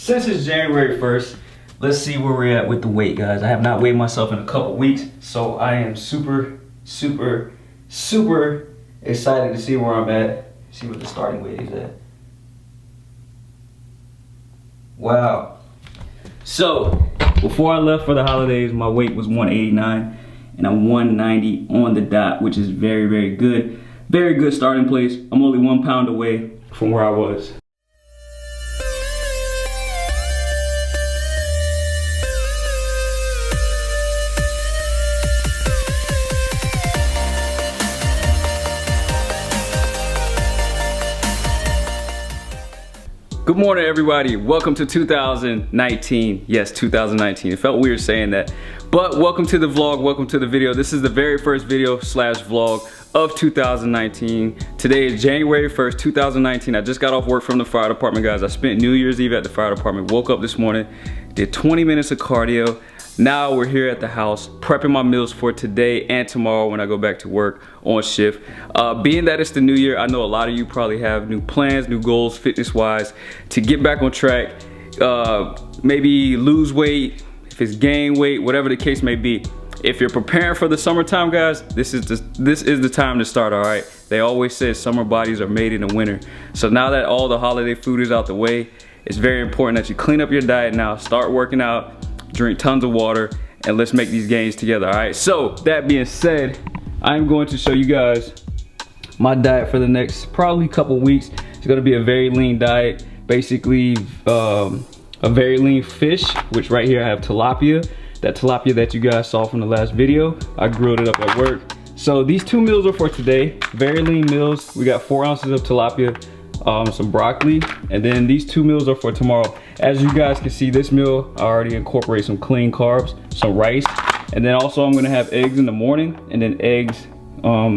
since it's January 1st, let's see where we're at with the weight, guys. I have not weighed myself in a couple weeks, so I am super excited to see where I'm at. See what the starting weight is at. Wow. So, before I left for the holidays, my weight was 189, and I'm 190 on the dot, which is very good. Very good starting place. I'm only 1 pound away from where I was. Good morning, everybody. Welcome to 2019. Yes, 2019. It felt weird saying that, but welcome to the vlog. Welcome to the video. This is the very first video slash vlog of 2019. Today is January 1st, 2019. I just got off work from the fire department, guys. I spent New Year's Eve at the fire department. Woke up this morning, did 20 minutes of cardio. Now we're here at the house prepping my meals for today and tomorrow when I go back to work on shift. Being that it's the new year, I know a lot of you probably have new plans, new goals fitness wise to get back on track, maybe lose weight, if it's gain weight, whatever the case may be. If you're preparing for the summertime, guys, this is the time to start, all right? They always say summer bodies are made in the winter. So now that all the holiday food is out the way, it's very important that you clean up your diet now, start working out, drink tons of water, and let's make these gains together, all right? So that being said, I'm going to show you guys my diet for the next probably couple weeks. It's gonna be a very lean diet, basically a very lean fish, which right here I have tilapia. That tilapia that you guys saw from the last video, I grilled it up at work. So these two meals are for today, very lean meals. We got 4 ounces of tilapia, some broccoli, and then these two meals are for tomorrow. As you guys can see, this meal I already incorporate some clean carbs, some rice, and then also I'm gonna have eggs in the morning and then eggs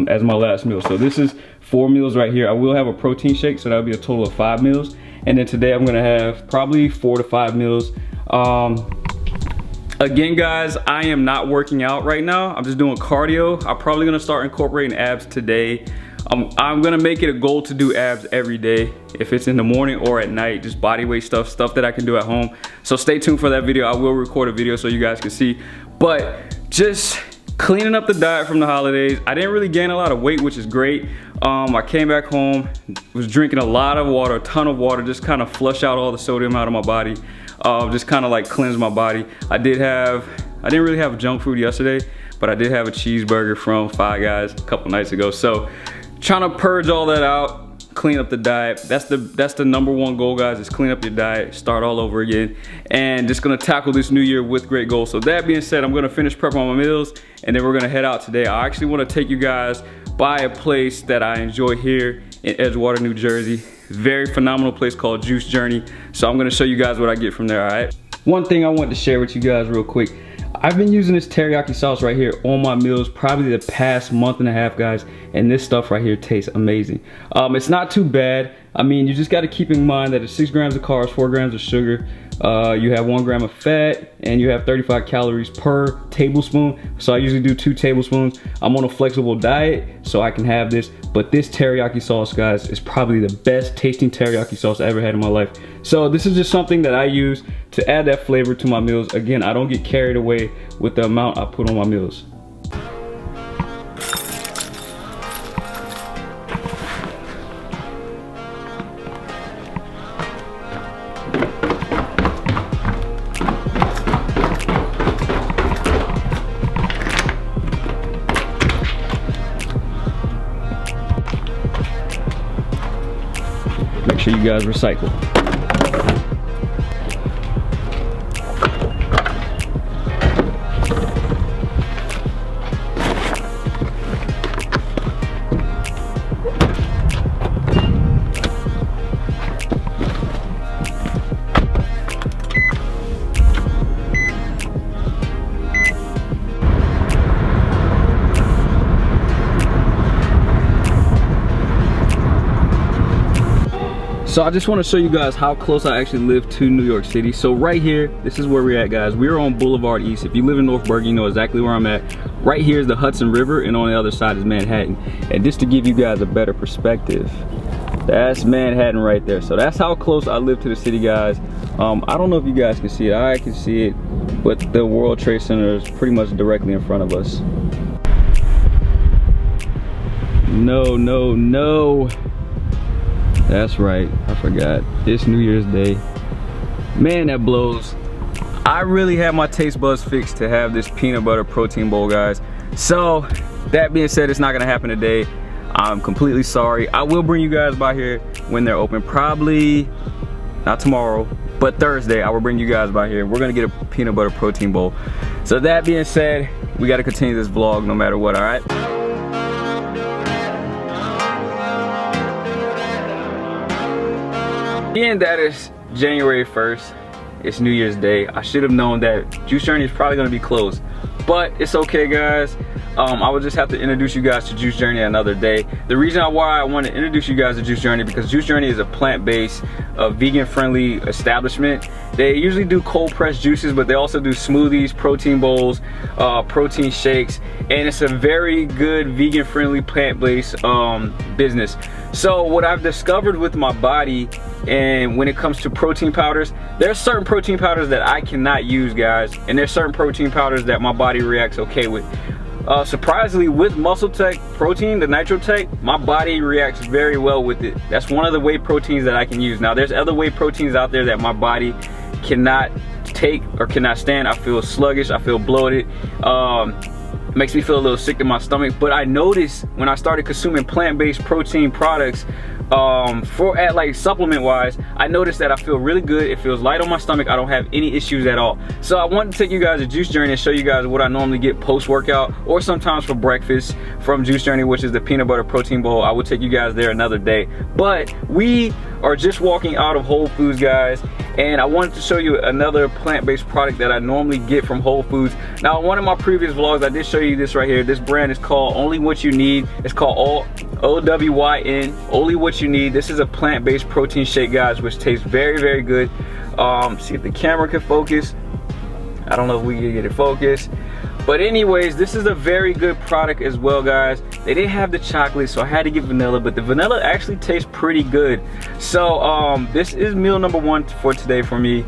as my last meal. So this is 4 meals right here. I will have a protein shake, so that'll be a total of 5 meals. And then today I'm gonna have probably 4 to 5 meals. Again, guys, I am not working out right now. I'm just doing cardio. I'm probably gonna start incorporating abs today. I'm gonna make it a goal to do abs every day, if it's in the morning or at night, just body weight stuff that I can do at home. So stay tuned for that video. I will record a video so you guys can see. But just cleaning up the diet from the holidays. I didn't really gain a lot of weight, which is great. I came back home, was drinking a lot of water, a ton of water, just kind of flush out all the sodium out of my body. Just kind of like cleanse my body. I didn't really have junk food yesterday, but I did have a cheeseburger from Five Guys a couple nights ago. So trying to purge all that out, clean up the diet. That's the #1 goal, guys, is clean up your diet, start all over again, and just gonna tackle this new year with great goals. So that being said, I'm gonna finish prepping my meals, and then we're gonna head out today. I actually wanna take you guys by a place that I enjoy here in Edgewater, New Jersey. Very phenomenal place called Juice Journey. So I'm gonna show you guys what I get from there, all right? One thing I want to share with you guys real quick. I've been using this teriyaki sauce right here on my meals probably the past month and a half, guys, and this stuff right here tastes amazing. It's not too bad. I mean, you just got to keep in mind that it's 6 grams of carbs, 4 grams of sugar. You have 1 gram of fat, and you have 35 calories per tablespoon. So I usually do 2 tablespoons. I'm on a flexible diet, so I can have this. But this teriyaki sauce, guys, is probably the best tasting teriyaki sauce I ever had in my life. So this is just something that I use to add that flavor to my meals. Again, I don't get carried away with the amount I put on my meals. Make sure you guys recycle. So I just want to show you guys how close I actually live to New York City. So right here, this is where we're at, guys. We're on Boulevard East. If you live in North Bergen, you know exactly where I'm at. Right here is the Hudson River, and on the other side is Manhattan. And just to give you guys a better perspective, That's Manhattan right there. So that's how close I live to the city, guys. I don't know if you guys can see it. I can see it, but the World Trade Center is pretty much directly in front of us. No, no, no. That's right, I forgot. It's New Year's Day. Man, that blows. I really had my taste buds fixed to have this peanut butter protein bowl, guys. So that being said, it's not gonna happen today. I'm completely sorry. I will bring you guys by here when they're open. Probably not tomorrow, but Thursday I will bring you guys by here. We're gonna get a peanut butter protein bowl. So that being said, we gotta continue this vlog no matter what, all right? Being that it's January 1st, it's New Year's Day, I should have known that Juice Journey is probably gonna be closed. But it's okay, guys. I would just have to introduce you guys to Juice Journey another day. The reason why I want to introduce you guys to Juice Journey, because Juice Journey is a plant-based, vegan-friendly establishment. They usually do cold-pressed juices, but they also do smoothies, protein bowls, protein shakes, and it's a very good vegan-friendly, plant-based business. So what I've discovered with my body, and when it comes to protein powders, there's certain protein powders that I cannot use, guys, and there's certain protein powders that my body reacts okay with. Surprisingly, with Muscle Tech protein, the Nitro Tech, my body reacts very well with it. That's one of the whey proteins that I can use. Now, there's other whey proteins out there that my body cannot take or cannot stand. I feel sluggish, I feel bloated. It makes me feel a little sick to my stomach. But I noticed when I started consuming plant-based protein products, at like supplement wise, I noticed that I feel really good. It feels light on my stomach. I don't have any issues at all. So I wanted to take you guys a Juice Journey and show you guys what I normally get post-workout or sometimes for breakfast from Juice Journey, which is the peanut butter protein bowl. I will take you guys there another day. But we are just walking out of Whole Foods, guys, and I wanted to show you another plant-based product that I normally get from Whole Foods. Now, in one of my previous vlogs, I did show you this right here. This brand is called Only What You Need. It's called OWYN, Only What You Need. This is a plant-based protein shake, guys, which tastes very, very good. See if the camera can focus. I don't know if we can get it focused. But anyways, this is a very good product as well, guys. They didn't have the chocolate, so I had to get vanilla, but the vanilla actually tastes pretty good. So this is meal number one for today for me.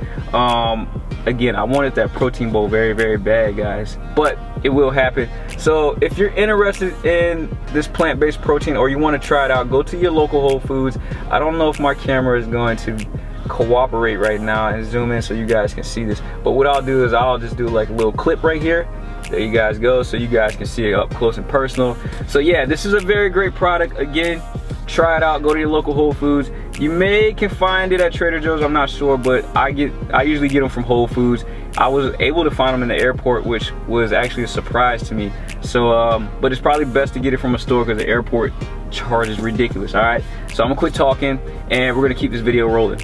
Again, I wanted that protein bowl very, very bad, guys, but it will happen. So if you're interested in this plant-based protein or you want to try it out, go to your local Whole Foods. I don't know if my camera is going to cooperate right now and zoom in so you guys can see this, but what I'll do is I'll just do like a little clip right here. There you guys go, so you guys can see it up close and personal. So yeah, this is a very great product. Again, try it out. Go to your local Whole Foods. You can find it at Trader Joe's, I'm not sure, but I usually get them from Whole Foods. I was able to find them in the airport, which was actually a surprise to me. So but it's probably best to get it from a store because the airport charge is ridiculous. All right, so I'm gonna quit talking and we're gonna keep this video rolling.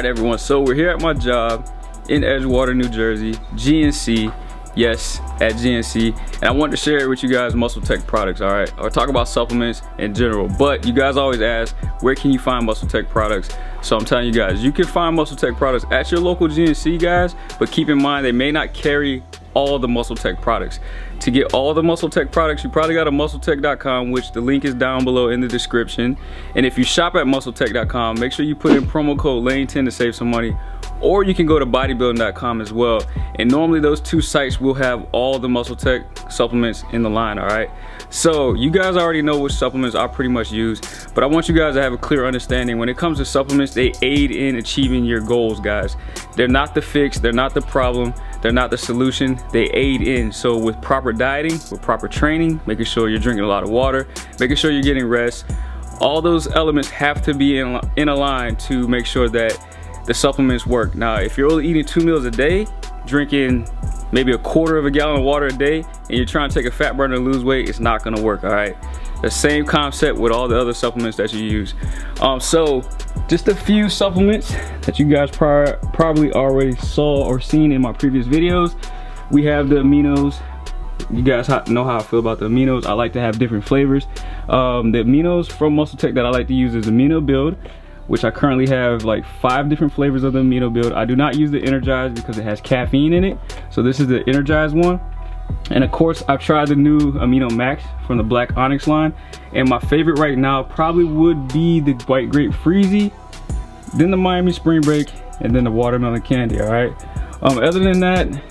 Everyone, so we're here at my job in Edgewater, New Jersey, GNC. Yes, at GNC, and I wanted to share it with you guys, Muscle Tech products. All right, or talk about supplements in general, but you guys always ask, where can you find Muscle Tech products? So I'm telling you guys, you can find Muscle Tech products at your local GNC, guys, but keep in mind they may not carry all the Muscle Tech products. To get all the Muscle Tech products, you probably got a muscletech.com, which the link is down below in the description. And if you shop at muscletech.com, make sure you put in promo code LANE10 to save some money. Or you can go to bodybuilding.com as well. And normally those two sites will have all the Muscle Tech supplements in the line, all right? So you guys already know which supplements I pretty much use, but I want you guys to have a clear understanding. When it comes to supplements, they aid in achieving your goals, guys. They're not the fix, they're not the problem, they're not the solution, they aid in. So with proper dieting, with proper training, making sure you're drinking a lot of water, making sure you're getting rest, all those elements have to be in a line to make sure that the supplements work. Now, if you're only eating 2 meals a day, drinking maybe a quarter of a gallon of water a day, and you're trying to take a fat burner and lose weight, it's not gonna work, all right? The same concept with all the other supplements that you use. So just a few supplements that you guys probably already saw or seen in my previous videos. We have the aminos. You guys know how I feel about the aminos. I like to have different flavors. The aminos from Muscle Tech that I like to use is Amino Build, which I currently have like 5 different flavors of the Amino Build. I do not use the Energized because it has caffeine in it. So this is the Energized one. And of course, I've tried the new Amino Max from the Black Onyx line. And my favorite right now probably would be the White Grape Freezy, then the Miami Spring Break, and then the Watermelon Candy, all right? Other than that,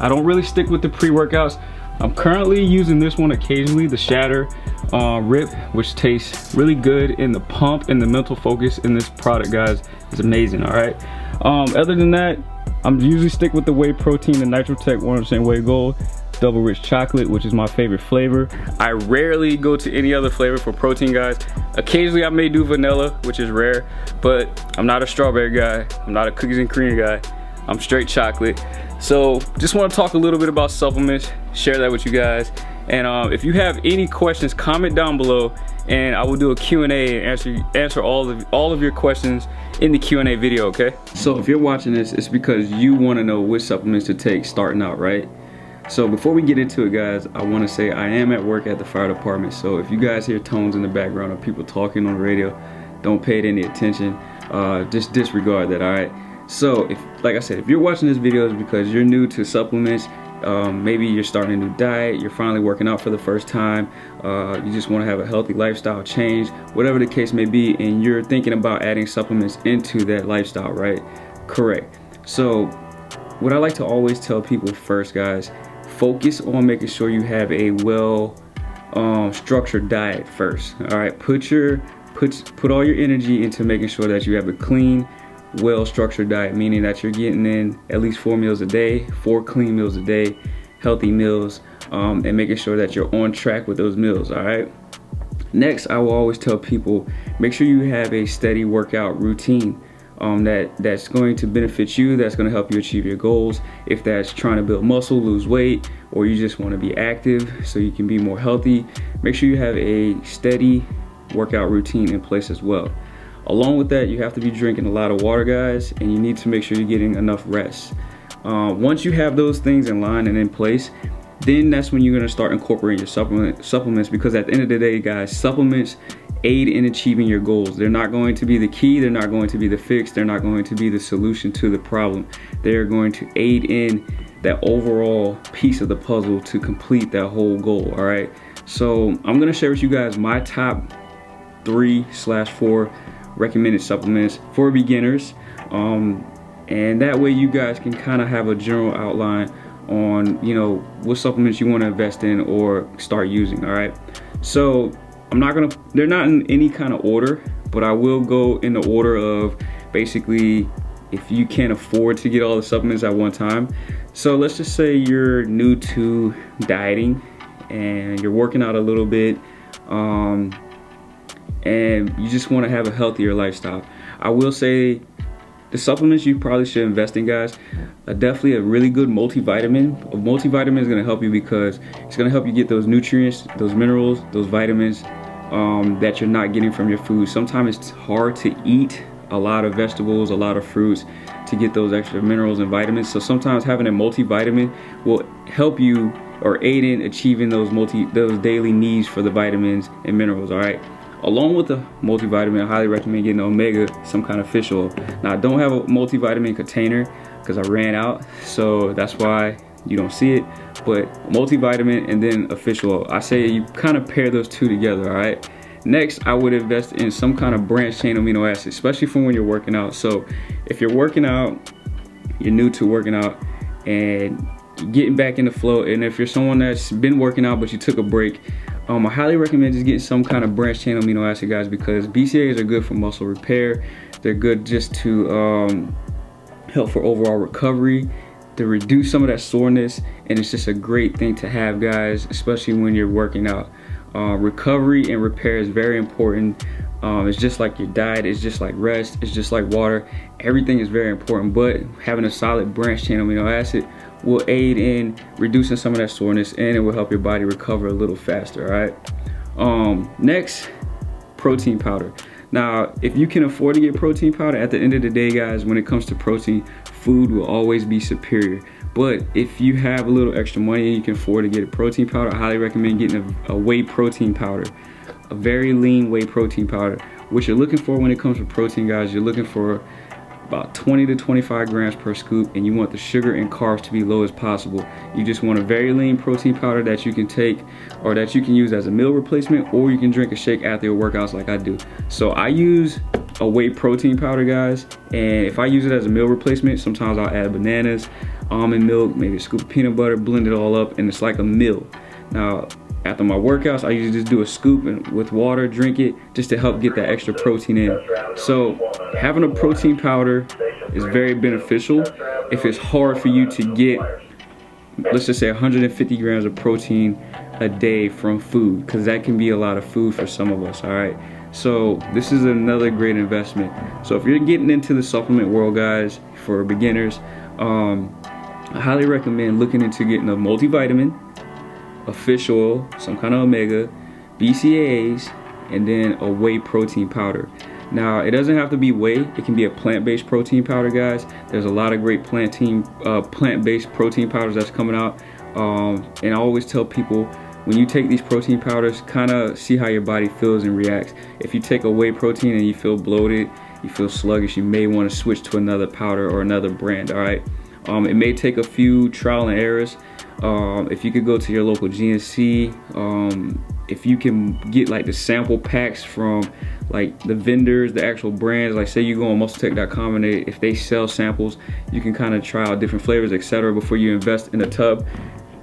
I don't really stick with the pre-workouts. I'm currently using this one occasionally, the Shatter Rip, which tastes really good, and the pump and the mental focus in this product, guys, is amazing, all right? Other than that, I'm usually stick with the Whey Protein, the Nitrotech 100% Whey Gold, Double Rich Chocolate, which is my favorite flavor. I rarely go to any other flavor for protein, guys. Occasionally I may do vanilla, which is rare, but I'm not a strawberry guy. I'm not a cookies and cream guy. I'm straight chocolate. So just want to talk a little bit about supplements, share that with you guys. And if you have any questions, comment down below, and I will do a Q&A and answer all of your questions in the Q&A video, okay? So if you're watching this, it's because you want to know which supplements to take starting out, right? So before we get into it, guys, I want to say I am at work at the fire department. So if you guys hear tones in the background of people talking on the radio, don't pay it any attention. Just disregard that, all right? So like I said, if you're watching this video, it's because you're new to supplements. Maybe you're starting a new diet, you're finally working out for the first time, you just want to have a healthy lifestyle change, whatever the case may be, and you're thinking about adding supplements into that lifestyle, right? Correct. So what I like to always tell people first, guys, focus on making sure you have a well structured diet first. All right, put all your energy into making sure that you have a clean, well structured diet, meaning that you're getting in at least 4 meals a day, 4 clean meals a day, healthy meals, and making sure that you're on track with those meals. All right, next, I will always tell people, make sure you have a steady workout routine that's going to benefit you, that's going to help you achieve your goals. If that's trying to build muscle, lose weight, or you just want to be active so you can be more healthy, make sure you have a steady workout routine in place as well. Along with that, you have to be drinking a lot of water, guys, and you need to make sure you're getting enough rest. Once you have those things in line and in place, then that's when you're going to start incorporating your supplements, because at the end of the day, guys, supplements aid in achieving your goals. They're not going to be the key, they're not going to be the fix, they're not going to be the solution to the problem. They're going to aid in that overall piece of the puzzle to complete that whole goal, all right? So I'm gonna share with you guys my top 3/4 recommended supplements for beginners, and that way you guys can kind of have a general outline on, you know, what supplements you want to invest in or start using, all right? So they're not in any kind of order, but I will go in the order of basically if you can't afford to get all the supplements at one time. So let's just say you're new to dieting and you're working out a little bit, and you just want to have a healthier lifestyle. I will say the supplements you probably should invest in, guys, definitely a really good multivitamin. A multivitamin is going to help you because it's going to help you get those nutrients, those minerals, those vitamins that you're not getting from your food. Sometimes it's hard to eat a lot of vegetables, a lot of fruits to get those extra minerals and vitamins. So sometimes having a multivitamin will help you or aid in achieving those daily needs for the vitamins and minerals, all right? Along with the multivitamin, I highly recommend getting omega, some kind of fish oil. Now, I don't have a multivitamin container because I ran out, so that's why you don't see it, but multivitamin and then a fish oil. I say you kind of pair those two together, all right? Next, I would invest in some kind of branched chain amino acids, especially for when you're working out. So if you're working out, you're new to working out and getting back in the flow, and if you're someone that's been working out but you took a break, I highly recommend just getting some kind of branched chain amino acid, guys, because BCAAs are good for muscle repair. They're good just to help for overall recovery, to reduce some of that soreness, and it's just a great thing to have, guys, especially when you're working out. Recovery and repair is very important. It's just like your diet, it's just like rest, it's just like water. Everything is very important, but having a solid branched chain amino acid will aid in reducing some of that soreness, and it will help your body recover a little faster, all right? Next, protein powder. Now, if you can afford to get protein powder, at the end of the day, guys, when it comes to protein, food will always be superior. But if you have a little extra money and you can afford to get a protein powder, I highly recommend getting a whey protein powder, a very lean whey protein powder. What you're looking for when it comes to protein, guys, you're looking for about 20 to 25 grams per scoop, and you want the sugar and carbs to be low as possible. You just want a very lean protein powder that you can take, or that you can use as a meal replacement, or you can drink a shake after your workouts like I do. So I use a whey protein powder, guys, and if I use it as a meal replacement, sometimes I'll add bananas, almond milk, maybe a scoop of peanut butter, blend it all up, and it's like a meal. Now, after my workouts, I usually just do a scoop and with water, drink it, just to help get that extra protein in. So having a protein powder is very beneficial if it's hard for you to get, let's just say 150 grams of protein a day from food, because that can be a lot of food for some of us, all right? So this is another great investment. So if you're getting into the supplement world, guys, for beginners, I highly recommend looking into getting a multivitamin, a fish oil, some kind of omega, BCAAs, and then a whey protein powder. Now, it doesn't have to be whey. It can be a plant-based protein powder, guys. There's a lot of great plant-based protein powders that's coming out. And I always tell people, when you take these protein powders, kind of see how your body feels and reacts. If you take a whey protein and you feel bloated, you feel sluggish, you may want to switch to another powder or another brand, all right? It may take a few trial and errors. If you could go to your local GNC, if you can get like the sample packs from like the vendors, the actual brands, like say you go on muscletech.com and if they sell samples, you can kind of try out different flavors, etc. before you invest in a tub.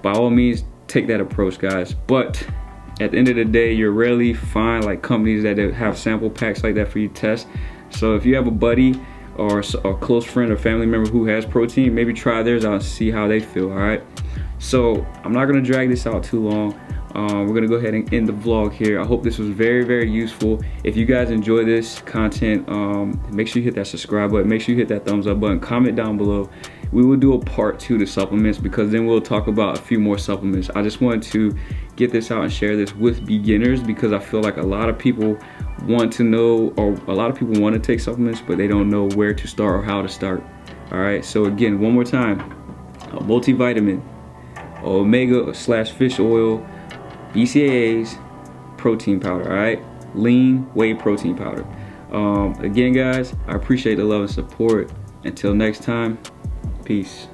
By all means, take that approach, guys. But at the end of the day, you'll rarely find like companies that have sample packs like that for you to test. So if you have a buddy or a close friend or family member who has protein, maybe try theirs out and see how they feel, all right? So I'm not gonna drag this out too long. We're gonna go ahead and end the vlog here. I hope this was very, very useful. If you guys enjoy this content, make sure you hit that subscribe button, make sure you hit that thumbs up button, comment down below. We will do a part 2 to supplements, because then we'll talk about a few more supplements. I just wanted to get this out and share this with beginners, because I feel like a lot of people want to know, or a lot of people want to take supplements, but they don't know where to start or how to start. All right, so again, one more time, a multivitamin, omega/fish oil, BCAAs, protein powder, all right? Lean whey protein powder. Again, guys, I appreciate the love and support. Until next time, peace.